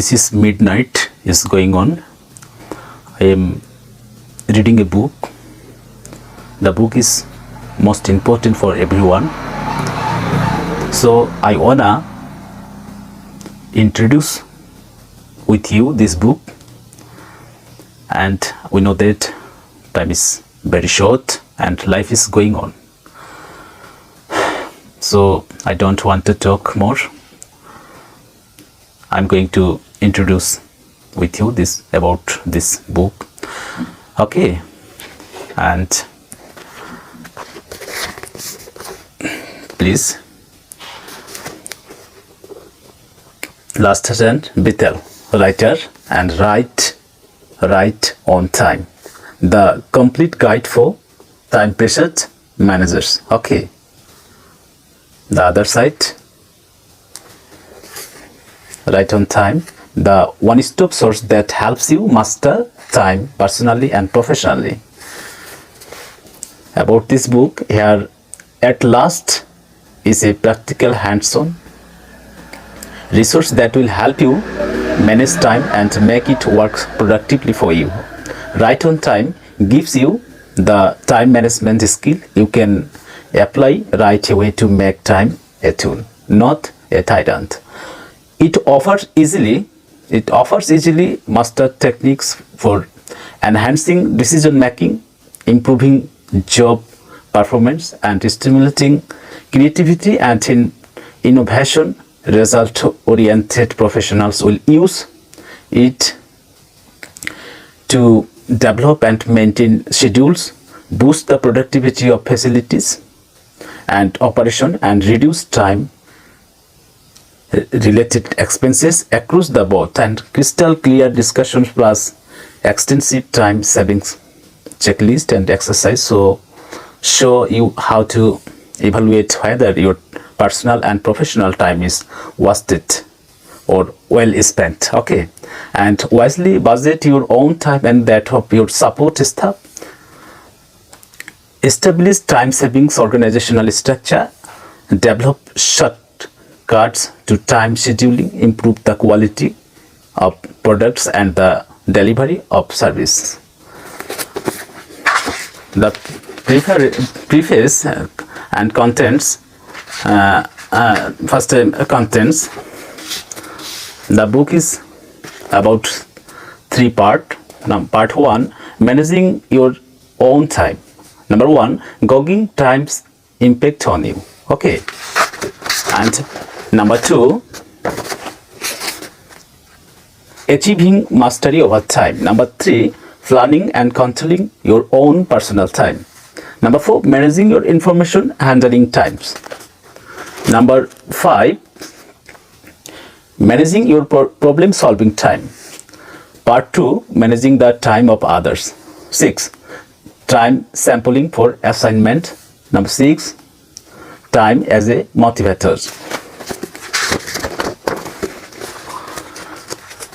this is midnight is going on. I am reading a book. The book is most important for everyone. So I wanna introduce with you this book, and we know that time is very short and life is going on. So I don't want to talk more. I'm going to introduce with you about this book. Okay, and please, Last Bittel, writer and Right on Time, the complete guide for time pressured managers. Okay, the other side, Right on Time, the one-stop source that helps you master time personally and professionally. About this book here, at last is a practical hands-on resource that will help you manage time and make it work productively for you. Right on Time gives you the time management skill you can apply right away to make time a tool, not a tyrant. It offers easily master techniques for enhancing decision making, improving job performance, and stimulating creativity and innovation. Result-oriented professionals will use it to develop and maintain schedules, boost the productivity of facilities and operation, and reduce time related expenses across the board. And crystal clear discussions plus extensive time savings checklist and exercise so show you how to evaluate whether your personal and professional time is wasted or well spent. Okay, and wisely budget your own time and that of your support staff. Establish time savings organizational structure, develop shortcuts to time scheduling, improve the quality of products and the delivery of service. The preface and contents. Contents. The book is about three parts. Part 1, managing your own time. Number 1, gauging time's impact on you. Okay, and number 2, achieving mastery over time. Number 3, planning and controlling your own personal time. Number 4, managing your information handling times. Number 5, managing your problem solving time. Part 2, managing the time of others. 6, time sampling for assignment. Number 6, time as a motivator.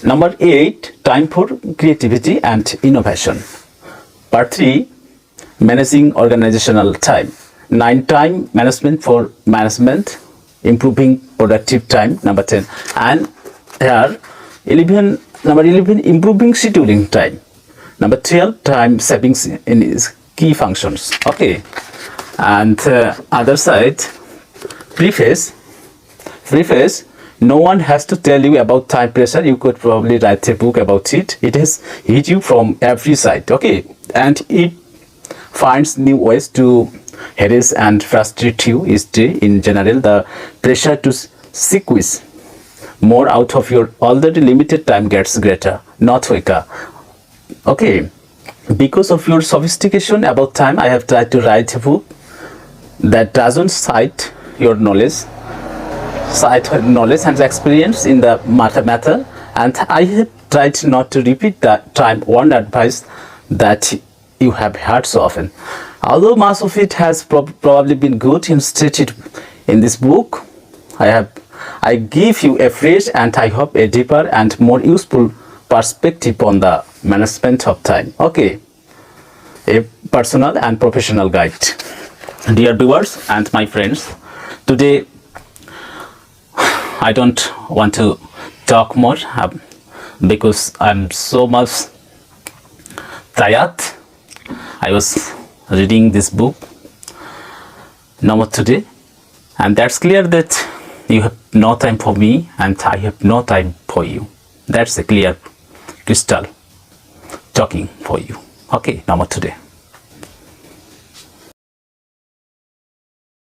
Number 8, time for creativity and innovation. Part 3, managing organizational time. 9, time management for management, improving productive time. Number 10, and here number 11, improving scheduling time. Number 12, time savings in its key functions. Okay, and other side, preface. No one has to tell you about time pressure. You could probably write a book about it. It has hit you from every side. Okay, and it finds new ways to harass and frustrate you each day. In general, the pressure to squeeze more out of your already limited time gets greater, not weaker. Okay, because of your sophistication about time, I have tried to write a book that doesn't cite knowledge and experience in the matter, and I have tried not to repeat the time-worn advice that you have heard so often. Although much of it has probably been good and stated in this book, I give you a fresh and I hope a deeper and more useful perspective on the management of time. Okay, a personal and professional guide. Dear viewers and my friends, today I don't want to talk more. because I'm so much tired. I was reading this book no more today, and that's clear that you have no time for me and I have no time for you. That's a clear crystal talking for you. Okay, no more today.